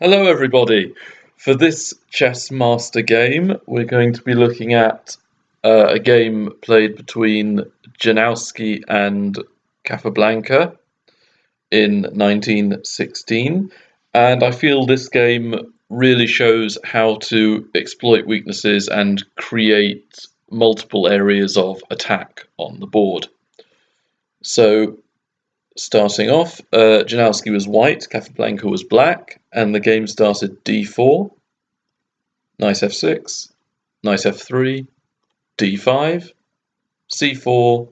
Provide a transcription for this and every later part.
Hello everybody! For this chess master game, we're going to be looking at a game played between Janowski and Capablanca in 1916, and I feel this game really shows how to exploit weaknesses and create multiple areas of attack on the board. So starting off, Janowski was white, Capablanca was black, and the game started d4, knight f6, knight f3, d5, c4,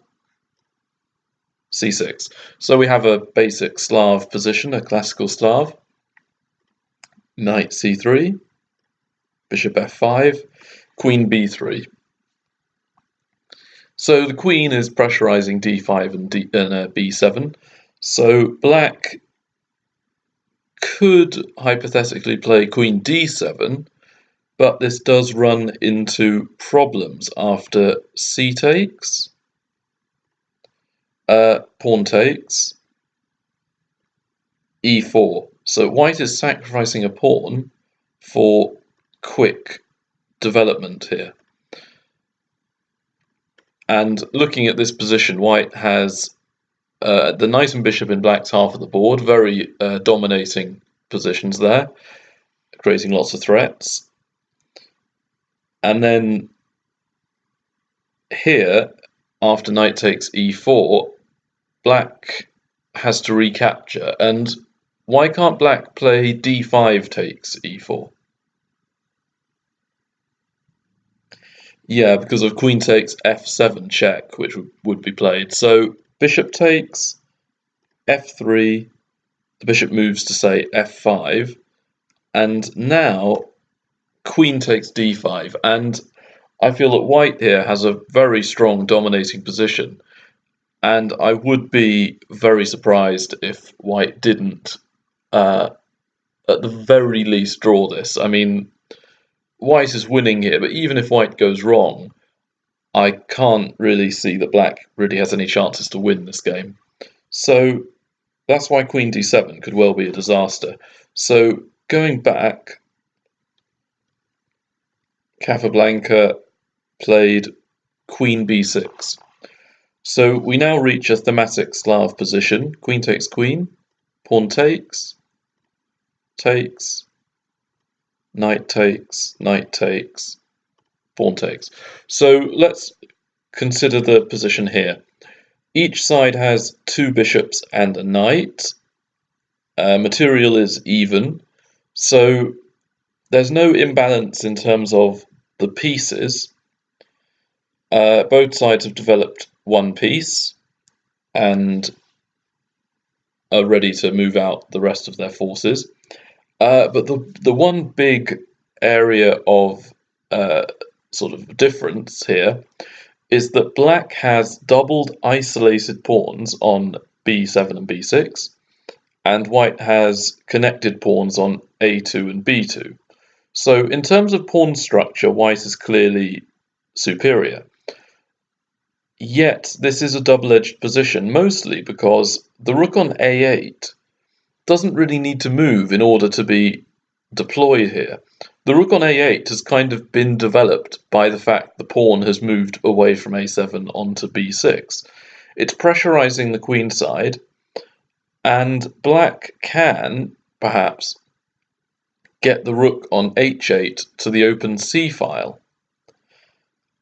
c6. So we have a basic Slav position, a classical Slav. Knight c3, bishop f5, queen b3. So the queen is pressurizing d5 and b7. So black could hypothetically play queen d7, but this does run into problems after c takes, pawn takes, e4. So white is sacrificing a pawn for quick development here. And looking at this position, white has the knight and bishop in black's half of the board, very dominating positions there, creating lots of threats. And then here, after knight takes e4, black has to recapture. And why can't black play d5 takes e4? Yeah, because of queen takes f7 check, which would be played. So bishop takes f3, the bishop moves to, say, f5, and now queen takes d5. And I feel that white here has a very strong dominating position, and I would be very surprised if white didn't, at the very least, draw this. I mean, white is winning here, but even if white goes wrong, I can't really see that black really has any chances to win this game. So that's why queen d7 could well be a disaster. So going back, Capablanca played queen b6. So we now reach a thematic Slav position. Queen takes queen, pawn takes, takes, knight takes, pawn takes. So let's consider the position here. Each side has two bishops and a knight. Material is even, so there's no imbalance in terms of the pieces. Both sides have developed one piece and are ready to move out the rest of their forces. But the one big area of sort of difference here is that black has doubled isolated pawns on b7 and b6, and white has connected pawns on a2 and b2. So in terms of pawn structure, white is clearly superior. Yet this is a double-edged position, mostly because the rook on a8 doesn't really need to move in order to be deployed here. The rook on a8 has kind of been developed by the fact the pawn has moved away from a7 onto b6. It's pressurizing the queen side, and black can, perhaps, get the rook on h8 to the open c file.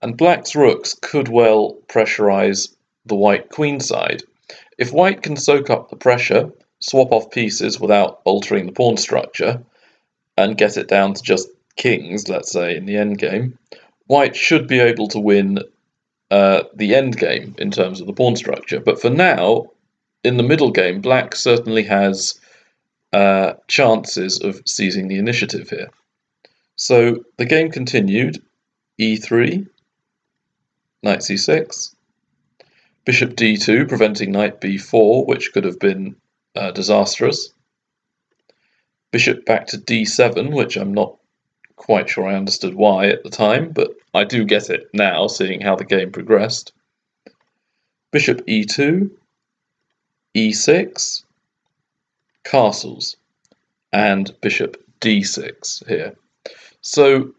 And black's rooks could well pressurize the white queen side. If white can soak up the pressure, swap off pieces without altering the pawn structure, and get it down to just kings, let's say, in the endgame, white should be able to win the endgame in terms of the pawn structure. But for now, in the middle game, black certainly has chances of seizing the initiative here. So the game continued, e3, knight c6, bishop d2, preventing knight b4, which could have been disastrous. Bishop back to d7, which I'm not quite sure I understood why at the time, but I do get it now, seeing how the game progressed. Bishop e2, e6, castles, and bishop d6 here. So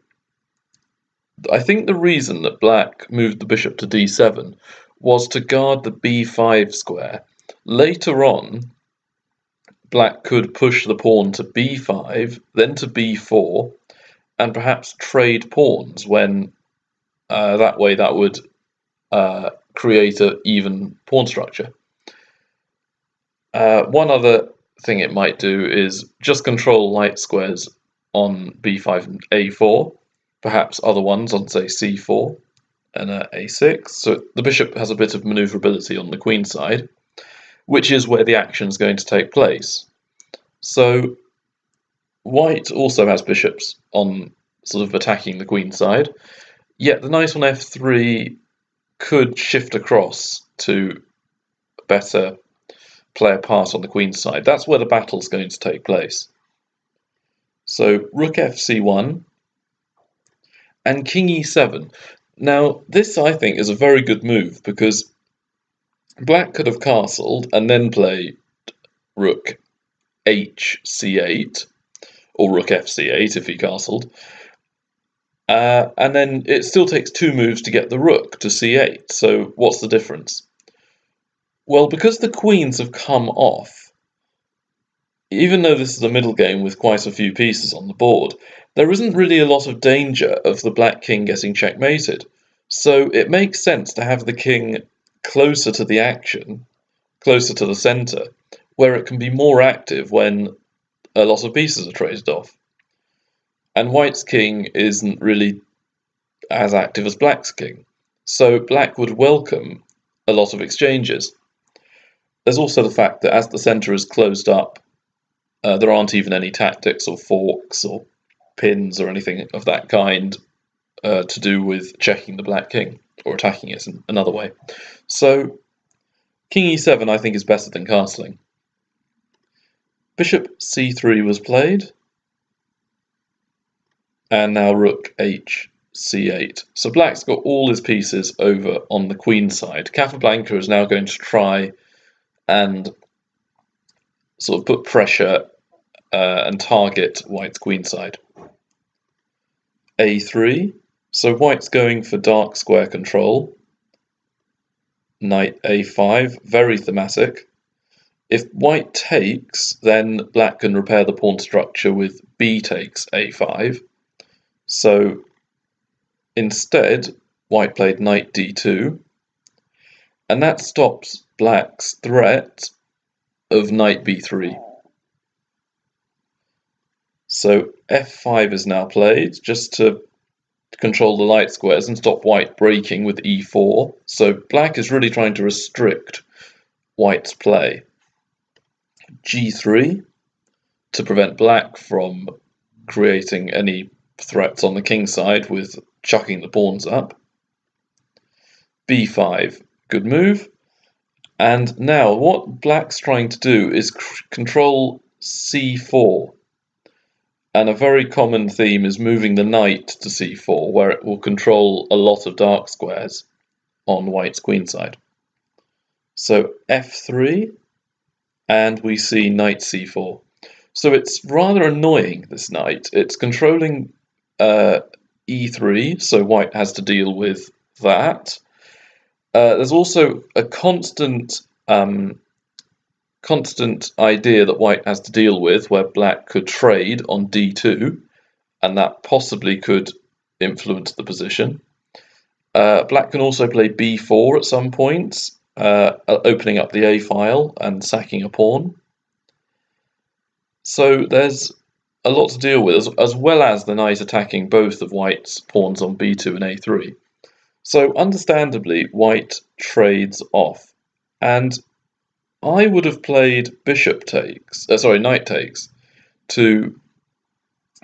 I think the reason that black moved the bishop to d7 was to guard the b5 square. Later on, black could push the pawn to b5, then to b4, and perhaps trade pawns when that way that would create an even pawn structure. One other thing it might do is just control light squares on b5 and a4, perhaps other ones on, say, c4 and a6. So the bishop has a bit of maneuverability on the queen side, which is where the action is going to take place. So white also has bishops on sort of attacking the queen side, yet the knight on f3 could shift across to better play a part on the queen side. That's where the battle's going to take place. So rook fc1 and king e7. Now this, I think, is a very good move because black could have castled and then played rook hc8 or rook fc8 if he castled. And then it still takes 2 moves to get the rook to c8. So what's the difference? Well, because the queens have come off, even though this is a middle game with quite a few pieces on the board, there isn't really a lot of danger of the black king getting checkmated. So it makes sense to have the king closer to the action, closer to the centre, where it can be more active when a lot of pieces are traded off. And white's king isn't really as active as black's king, so black would welcome a lot of exchanges. There's also the fact that as the centre is closed up, there aren't even any tactics or forks or pins or anything of that kind to do with checking the black king or attacking it in another way. So king e7 I think is better than castling. Bishop c3 was played, and now rook hc8. So black's got all his pieces over on the queen side. Capablanca is now going to try and sort of put pressure and target white's queen side. a3. So white's going for dark square control. Knight a5, very thematic. If white takes, then black can repair the pawn structure with b takes a5. So instead, white played knight d2, and that stops black's threat of knight b3. So f5 is now played, just to control the light squares and stop white breaking with e4. So black is really trying to restrict white's play. g3, to prevent black from creating any threats on the king side with chucking the pawns up. b5, good move. And now what black's trying to do is control c4. And a very common theme is moving the knight to c4, where it will control a lot of dark squares on white's queen side. So f3, and we see knight c4. So it's rather annoying, this knight. It's controlling e3, so white has to deal with that. There's also a constant idea that white has to deal with, where black could trade on d2, and that possibly could influence the position. Black can also play b4 at some points, opening up the a file and sacking a pawn. So there's a lot to deal with, as well as the knight attacking both of white's pawns on b2 and a3. So understandably, white trades off, and I would have played knight takes, to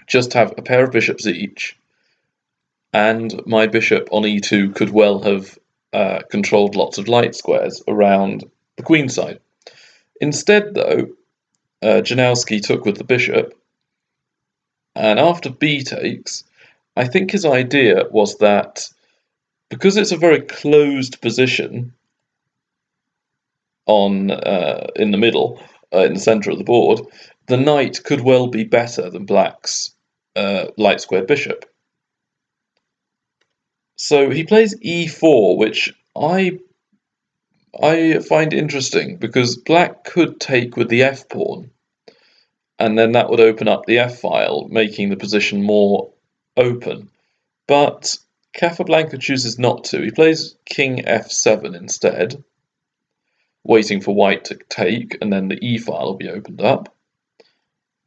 just have a pair of bishops each, and my bishop on e2 could well have controlled lots of light squares around the queen side. Instead, though, Janowski took with the bishop, and after b takes, I think his idea was that because it's a very closed position in the middle, in the center of the board, the knight could well be better than black's light squared bishop. So he plays e4, which I find interesting because black could take with the f pawn, and then that would open up the f file, making the position more open. But Capablanca chooses not to. He plays king f7 instead, waiting for white to take, and then the e file will be opened up.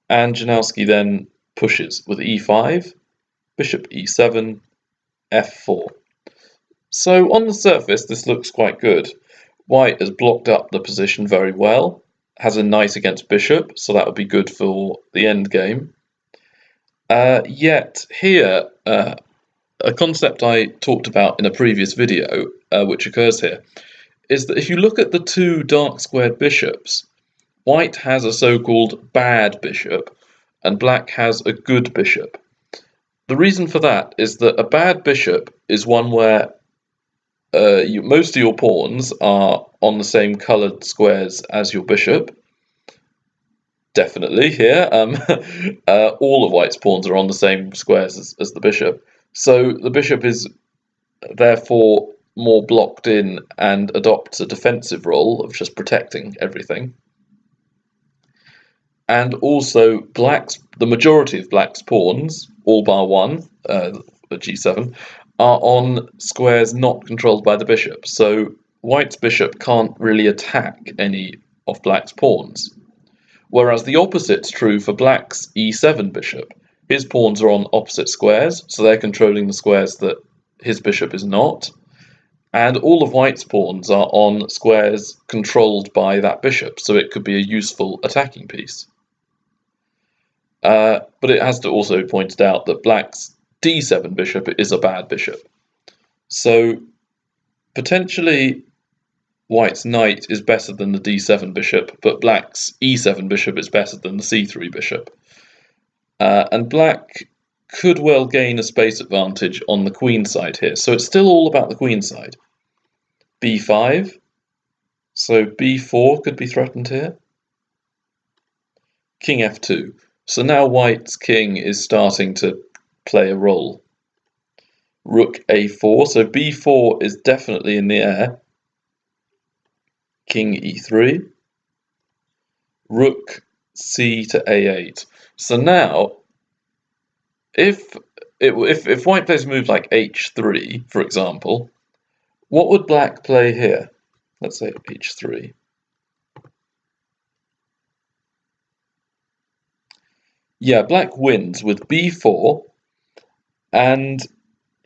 And Janowski then pushes with e5, bishop e7, f4. So on the surface, this looks quite good. White has blocked up the position very well, has a knight against bishop, so that would be good for the endgame. Yet here, a concept I talked about in a previous video, which occurs here, is that if you look at the two dark squared bishops, white has a so-called bad bishop, and black has a good bishop. The reason for that is that a bad bishop is one where most of your pawns are on the same coloured squares as your bishop. Definitely here. All of white's pawns are on the same squares as the bishop. So the bishop is therefore more blocked in and adopts a defensive role of just protecting everything. And also the majority of black's pawns, all bar one, the g7, are on squares not controlled by the bishop. So white's bishop can't really attack any of black's pawns. Whereas the opposite's true for black's e7 bishop. His pawns are on opposite squares, so they're controlling the squares that his bishop is not. And all of white's pawns are on squares controlled by that bishop, so it could be a useful attacking piece. But it has to also be pointed out that black's d7 bishop is a bad bishop. So potentially white's knight is better than the d7 bishop, but black's e7 bishop is better than the c3 bishop. And black could well gain a space advantage on the queen side here. So it's still all about the queen side. b5. So b4 could be threatened here. King f2. So now white's king is starting to play a role. Rook a4. So b4 is definitely in the air. King e3. Rook c to a8. So now, if white plays a move like h3, for example, what would black play here? Let's say h3. Yeah, black wins with b4, and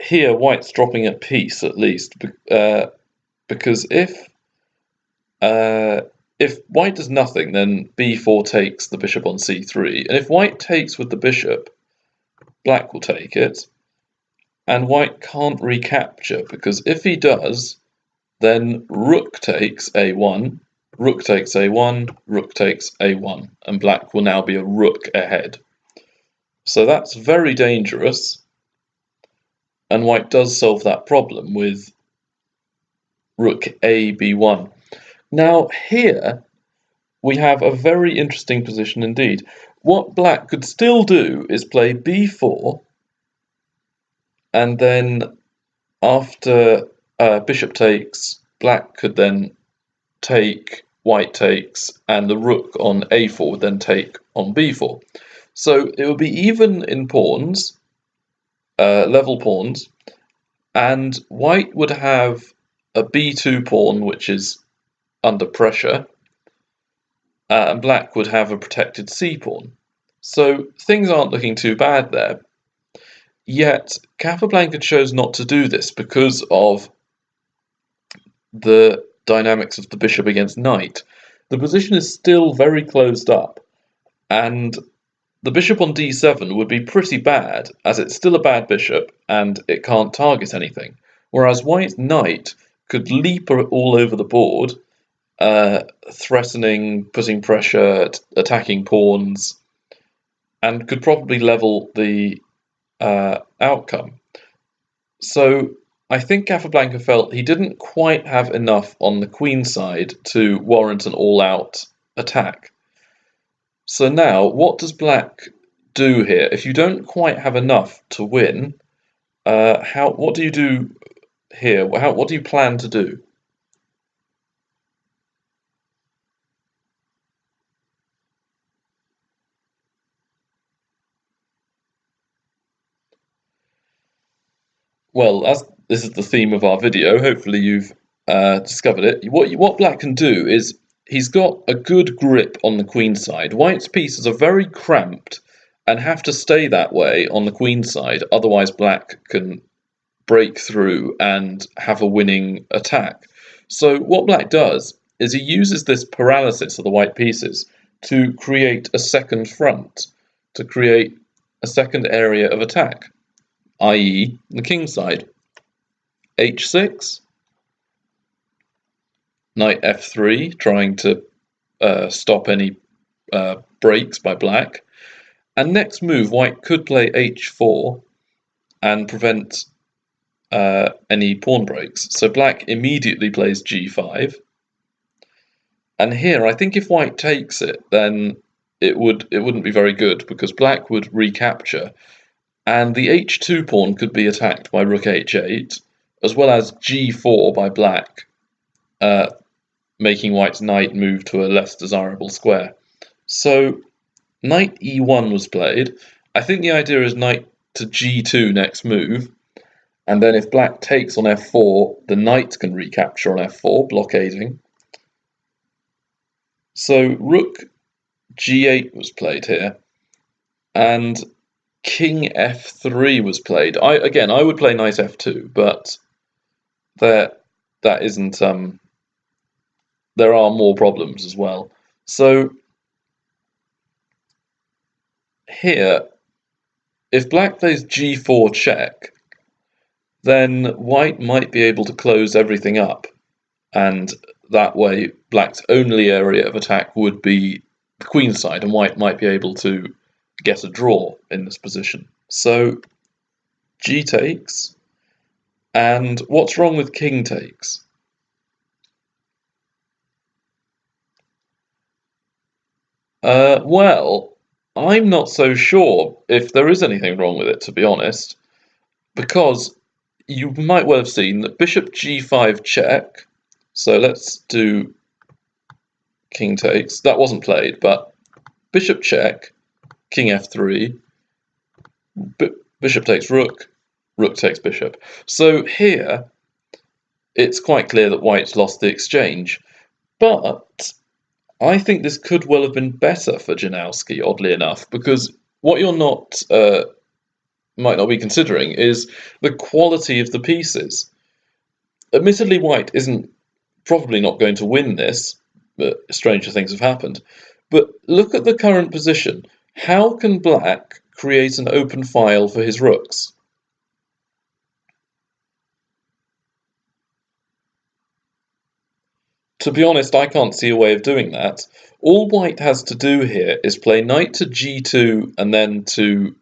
here white's dropping a piece at least, because if white does nothing, then b4 takes the bishop on c3, and if white takes with the bishop, black will take it, and white can't recapture, because if he does, then rook takes a1, rook takes a1, rook takes a1, and black will now be a rook ahead. So that's very dangerous, and white does solve that problem with rook a b1. Now here we have a very interesting position indeed. What black could still do is play b4, and then after bishop takes, black could then take, white takes, and the rook on a4 would then take on b4. So it would be even in pawns, level pawns, and white would have a b2 pawn which is under pressure, and black would have a protected c pawn. So things aren't looking too bad there. Yet Capablanca chose not to do this because of the dynamics of the bishop against knight. The position is still very closed up, and the bishop on d7 would be pretty bad, as it's still a bad bishop and it can't target anything. Whereas white's knight could leap all over the board, threatening, putting pressure, attacking pawns, and could probably level the outcome. So I think Capablanca felt he didn't quite have enough on the queen side to warrant an all-out attack. So now, what does black do here? If you don't quite have enough to win, what do you do here? What do you plan to do? Well, as this is the theme of our video, hopefully you've discovered it. What black can do is he's got a good grip on the queen side. White's pieces are very cramped and have to stay that way on the queen side, otherwise black can break through and have a winning attack. So what black does is he uses this paralysis of the white pieces to create a second front, to create a second area of attack, i.e. the king side. h6, knight f3, trying to stop any breaks by black. And next move, white could play h4 and prevent any pawn breaks. So black immediately plays g5. And here, I think if white takes it, then it wouldn't be very good because black would recapture, and the h2 pawn could be attacked by rook h8, as well as g4 by black, making white's knight move to a less desirable square. So knight e1 was played. I think the idea is knight to g2 next move, and then if black takes on f4, the knight can recapture on f4, blockading. So rook g8 was played here, and king f3 was played. I would play knight f2, but that isn't. There are more problems as well. So here, if black plays g4 check, then white might be able to close everything up, and that way black's only area of attack would be the queen side, and white might be able to get a draw in this position. So g takes, and what's wrong with king takes? Well, I'm not so sure if there is anything wrong with it, to be honest, because you might well have seen that bishop g5 check. So let's do king takes. That wasn't played, but bishop check, king f3, bishop takes rook, rook takes bishop. So here, it's quite clear that white's lost the exchange, but I think this could well have been better for Janowski, oddly enough, because what you're not might not be considering is the quality of the pieces. Admittedly, white isn't probably not going to win this, but stranger things have happened. But look at the current position. How can black create an open file for his rooks? To be honest, I can't see a way of doing that. All white has to do here is play knight to g2 and then to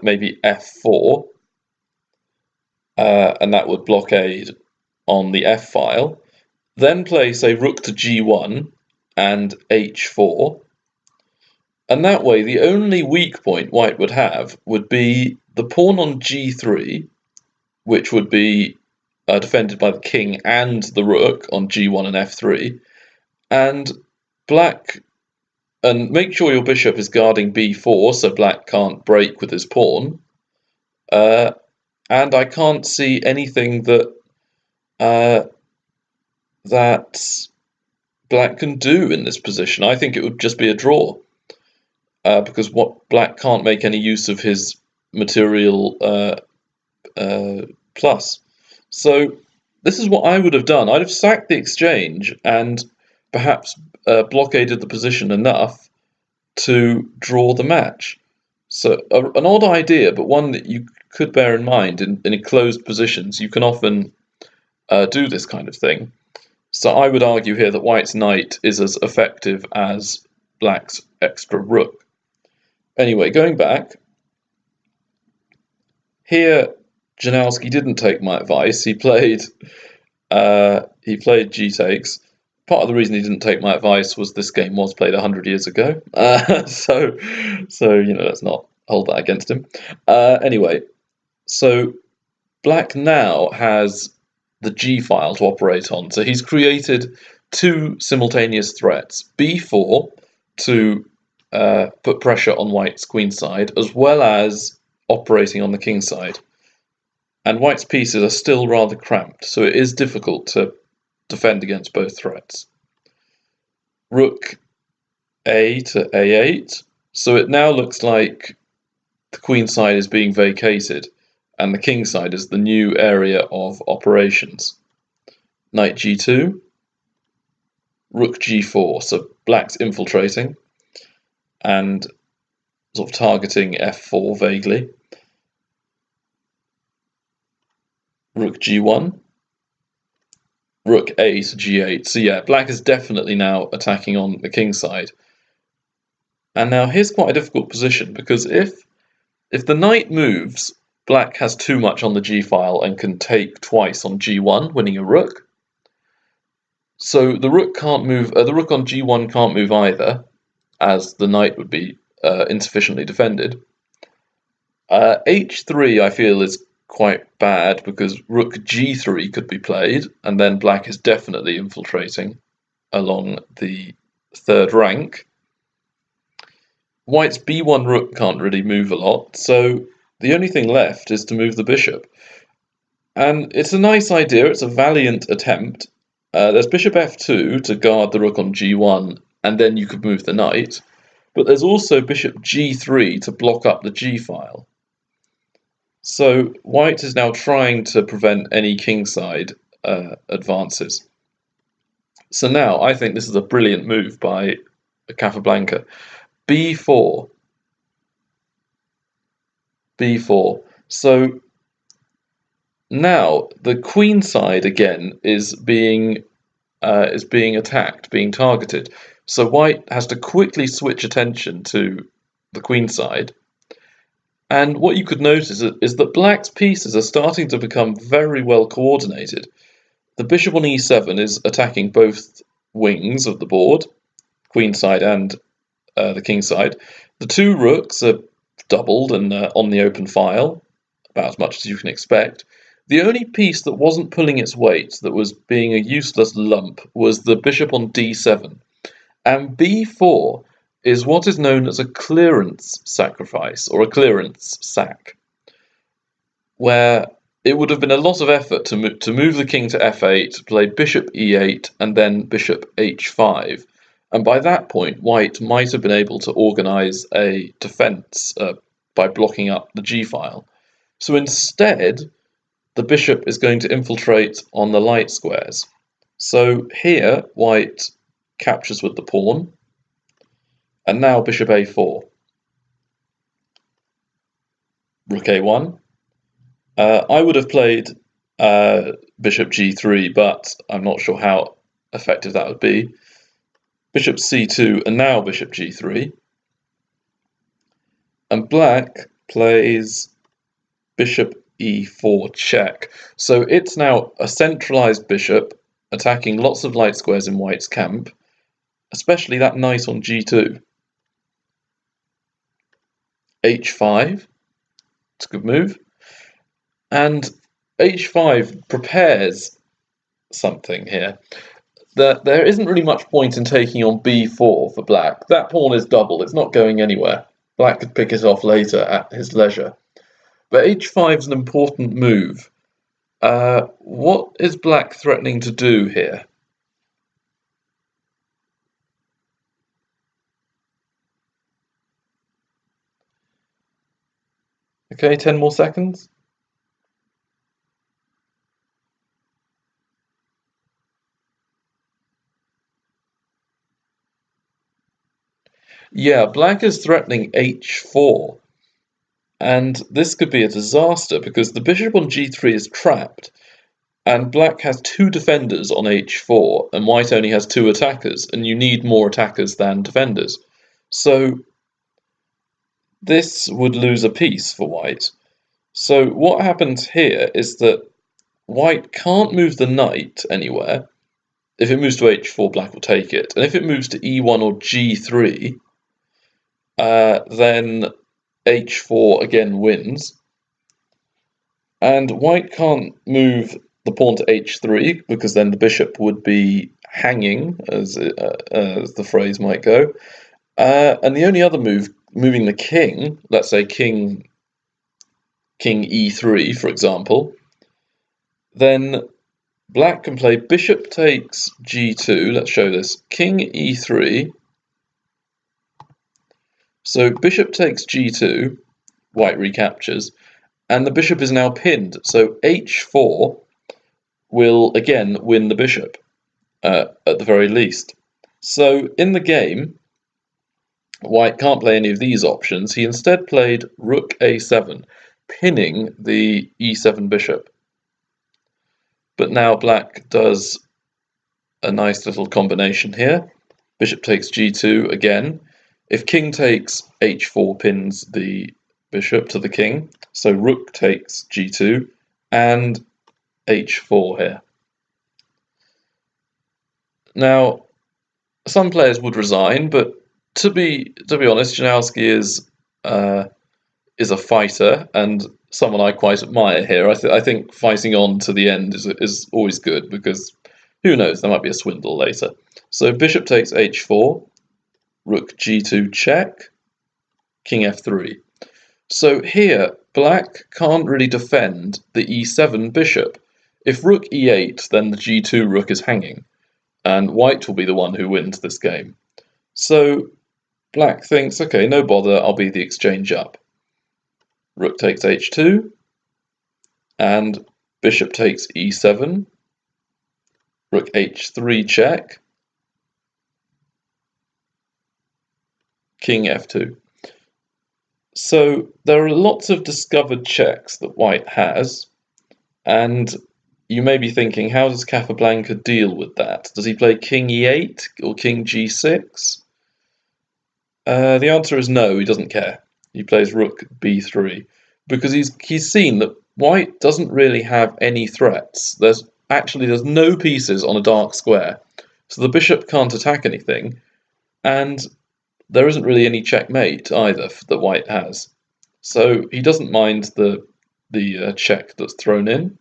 maybe f4, and that would blockade on the f file. Then play, say, rook to g1 and h4. And that way, the only weak point white would have would be the pawn on g3, which would be defended by the king and the rook on g1 and f3. And black, and make sure your bishop is guarding b4 so black can't break with his pawn. And I can't see anything that that black can do in this position. I think it would just be a draw, because what black can't make any use of his material plus. So this is what I would have done. I'd have sacked the exchange and perhaps blockaded the position enough to draw the match. So an odd idea, but one that you could bear in mind in closed positions. You can often do this kind of thing. So I would argue here that white's knight is as effective as black's extra rook. Anyway, going back, here Janowski didn't take my advice. He played g takes, Part of the reason he didn't take my advice was this game was played 100 years ago, so let's not hold that against him. Anyway, so Black now has the G file to operate on. So he's created two simultaneous threats: B4 to put pressure on White's queen side, as well as operating on the king side. And White's pieces are still rather cramped, so it is difficult to defend against both threats. Rook A to A8. So it now looks like the queen side is being vacated, and the king side is the new area of operations. Knight G2. Rook G4. So Black's infiltrating and sort of targeting F4 vaguely. Rook G1. Rook A to G8. So yeah, Black is definitely now attacking on the king side. And now here's quite a difficult position, because if the knight moves, Black has too much on the G file and can take twice on G1, winning a rook. So the rook can't move. The rook on G1 can't move either, as the knight would be insufficiently defended. H3 I feel is quite bad, because rook G3 could be played, and then Black is definitely infiltrating along the third rank. White's B1 rook can't really move a lot, so the only thing left is to move the bishop. And it's a nice idea, it's a valiant attempt. There's bishop F2 to guard the rook on G1, and then you could move the knight. But there's also bishop G3 to block up the G file. So White is now trying to prevent any kingside advances. So now I think this is a brilliant move by Capablanca. B4. B4. So now the queen side again is being attacked, being targeted. So White has to quickly switch attention to the queen side. And what you could notice is that Black's pieces are starting to become very well coordinated. The bishop on e7 is attacking both wings of the board, queen side and the king side. The two rooks are doubled and on the open file, about as much as you can expect. The only piece that wasn't pulling its weight, that was being a useless lump, was the bishop on d7. And b4 is what is known as a clearance sacrifice, or a clearance sack, where it would have been a lot of effort to move the king to f8, play bishop e8, and then bishop h5. And by that point, White might have been able to organise a defence by blocking up the g file. So instead, the bishop is going to infiltrate on the light squares. So here, White captures with the pawn, and now bishop a4. Rook a1. I would have played bishop g3, but I'm not sure how effective that would be. Bishop c2, and now bishop g3. And Black plays bishop e4 check. So it's now a centralized bishop attacking lots of light squares in White's camp, especially that knight on g2. h5, it's a good move. And h5 prepares something here. There isn't really much point in taking on b4 for Black. That pawn is double, it's not going anywhere. Black could pick it off later at his leisure. But h5 is an important move. What is Black threatening to do here? Okay, 10 more seconds. Yeah, Black is threatening h4. And this could be a disaster, because the bishop on g3 is trapped, and Black has two defenders on h4, and White only has two attackers, and you need more attackers than defenders. So this would lose a piece for White. So what happens here is that White can't move the knight anywhere. if it moves to h4, black will take it. And if it moves to e1 or g3, then h4 again wins. And white can't move the pawn to h3 because then the bishop would be hanging, as the phrase might go. And the only other move, moving the king, let's say king e3, for example, then black can play bishop takes g2. Let's show this. King e3. So bishop takes g2, white recaptures, and the bishop is now pinned. So h4 will again win the bishop, at the very least. So in the game, white can't play any of these options. He instead played rook a7, pinning the e7 bishop. But now black does a nice little combination here. Bishop takes g2 again. If king takes, h4 pins the bishop to the king. So rook takes g2 and h4 here. Now, some players would resign, but to be honest, Janowski is a fighter and someone I quite admire here. I think fighting on to the end is always good, because who knows, there might be a swindle later. So bishop takes h4, rook g2 check, king f3. So here, black can't really defend the e7 bishop. If rook e8, then the g2 rook is hanging, and white will be the one who wins this game. So black thinks, okay, no bother, I'll be the exchange up. Rook takes h2, and bishop takes e7, rook h3 check, king f2. So there are lots of discovered checks that white has, and you may be thinking, how does Capablanca deal with that? Does he play king e8 or king g6? The answer is no, he doesn't care. He plays rook b3 because he's seen that white doesn't really have any threats. There's no pieces on a dark square, so the bishop can't attack anything, and there isn't really any checkmate either that white has. So he doesn't mind the check that's thrown in.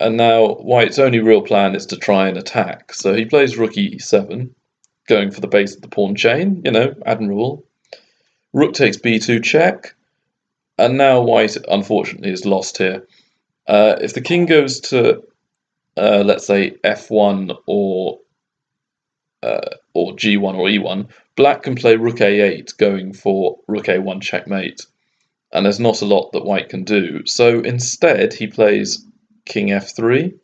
And now white's only real plan is to try and attack. So he plays rook e7, going for the base of the pawn chain, admirable. Rook takes b2 check, and now white unfortunately is lost here. If the king goes to, let's say, f1 or g1 or e1, black can play rook a8, going for rook a1 checkmate, and there's not a lot that white can do. So instead he plays king f3.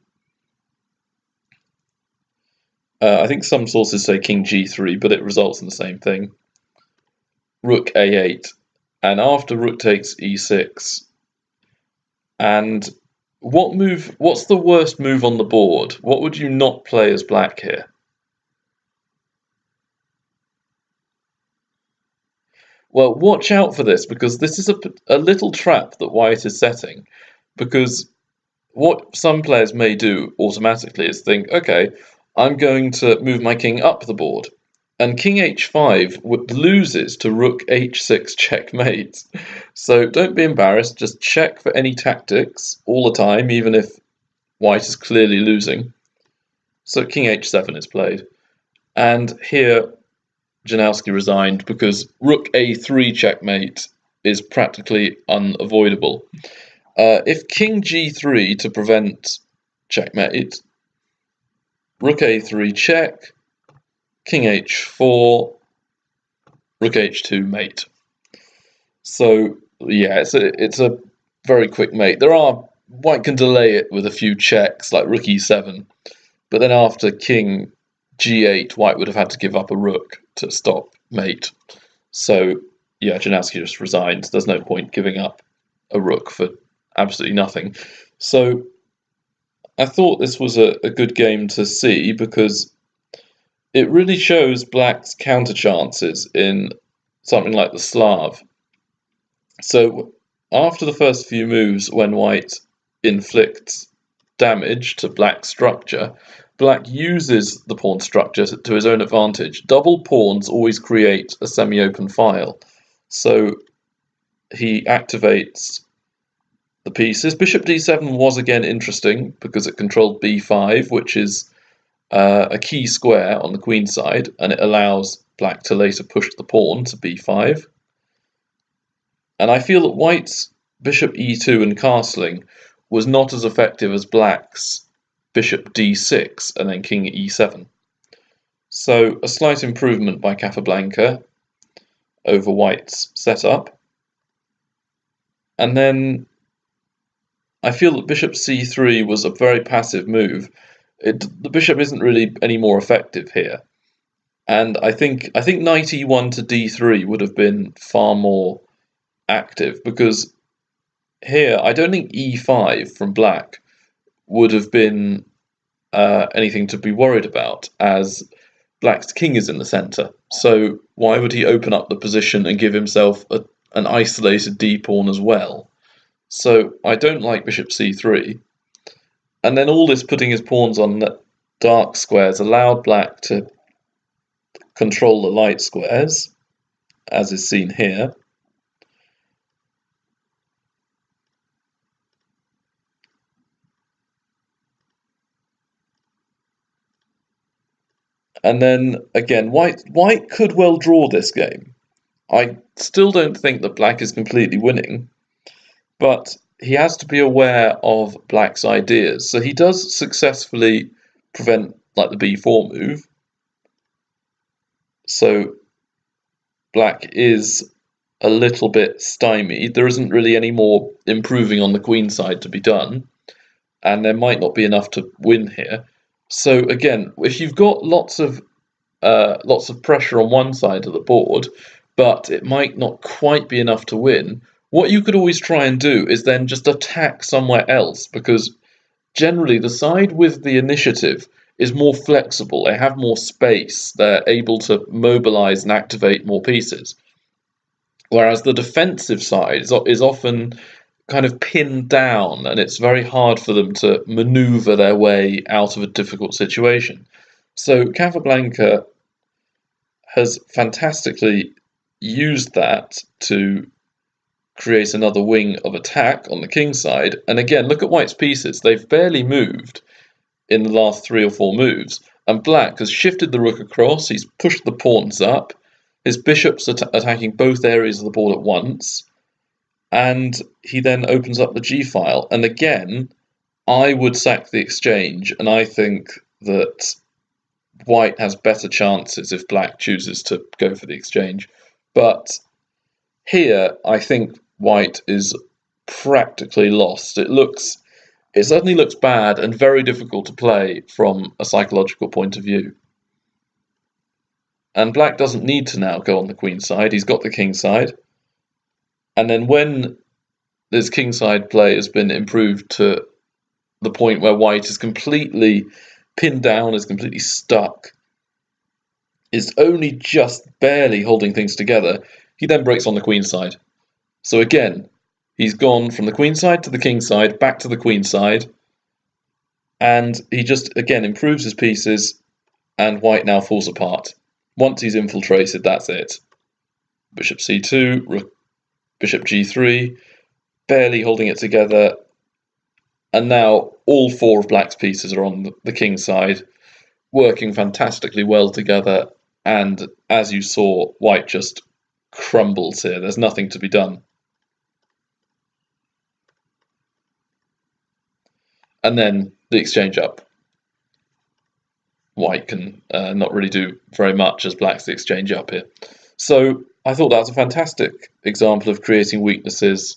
I think some sources say king g3, but it results in the same thing. Rook a8, and after rook takes e6. And what's the worst move on the board? What would you not play as black here? Well, watch out for this, because this is a little trap that white is setting. Because what some players may do automatically is think, okay, I'm going to move my king up the board, and king h5 loses to rook h6 checkmate. So don't be embarrassed, just check for any tactics all the time, even if white is clearly losing. So king h7 is played, and here Janowski resigned because rook a3 checkmate is practically unavoidable. If king g3 to prevent checkmate, rook a3 check, king h4, rook h2 mate. So yeah, it's a very quick mate. White can delay it with a few checks like rook e7, but then after king g8, white would have had to give up a rook to stop mate. So yeah, Janowski just resigned. There's no point giving up a rook for absolutely nothing. So I thought this was a good game to see, because it really shows black's counter chances in something like the Slav. So after the first few moves, when white inflicts damage to black's structure, black uses the pawn structure to his own advantage. Double pawns always create a semi-open file, so he activates the pieces. Bishop d7 was again interesting because it controlled b5, which is a key square on the queen side, and it allows black to later push the pawn to b5. And I feel that white's bishop e2 and castling was not as effective as black's bishop d6 and then king e7. So a slight improvement by Capablanca over white's setup. And then I feel that bishop c3 was a very passive move. The bishop isn't really any more effective here. And I think knight e1 to d3 would have been far more active, because here I don't think e5 from black would have been anything to be worried about, as black's king is in the centre. So why would he open up the position and give himself an isolated d-pawn as well? So I don't like bishop c3. And then all this putting his pawns on the dark squares allowed black to control the light squares, as is seen here. And then again, white could well draw this game. I still don't think that black is completely winning, but he has to be aware of black's ideas. So he does successfully prevent like the b4 move. So black is a little bit stymied. There isn't really any more improving on the queen side to be done, and there might not be enough to win here. So again, if you've got lots of pressure on one side of the board, but it might not quite be enough to win, what you could always try and do is then just attack somewhere else, because generally the side with the initiative is more flexible, they have more space, they're able to mobilize and activate more pieces. Whereas the defensive side is often kind of pinned down, and it's very hard for them to maneuver their way out of a difficult situation. So Capablanca has fantastically used that to create another wing of attack on the king side. And again, look at white's pieces. They've barely moved in the last 3 or 4 moves. And black has shifted the rook across. He's pushed the pawns up. His bishop's attacking both areas of the board at once. And he then opens up the g-file. And again, I would sack the exchange. And I think that white has better chances if black chooses to go for the exchange. But here, I think white is practically lost. It certainly looks bad and very difficult to play from a psychological point of view. And black doesn't need to now go on the queen side. He's got the king side. And then when this king side play has been improved to the point where white is completely pinned down, is completely stuck, is only just barely holding things together, he then breaks on the queen side. So again, he's gone from the queen side to the king side, back to the queen side, and he just, again, improves his pieces, and white now falls apart. Once he's infiltrated, that's it. Bishop c2, bishop g3, barely holding it together, and now all 4 of black's pieces are on the king side, working fantastically well together, and as you saw, white just crumbles here. There's nothing to be done. And then the exchange up. White can not really do very much as black's the exchange up here. So I thought that was a fantastic example of creating weaknesses,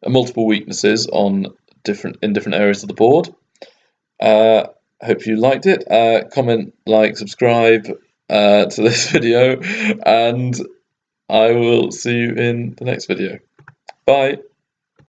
multiple weaknesses in different areas of the board. Hope you liked it. Comment, like, subscribe to this video, and I will see you in the next video. Bye.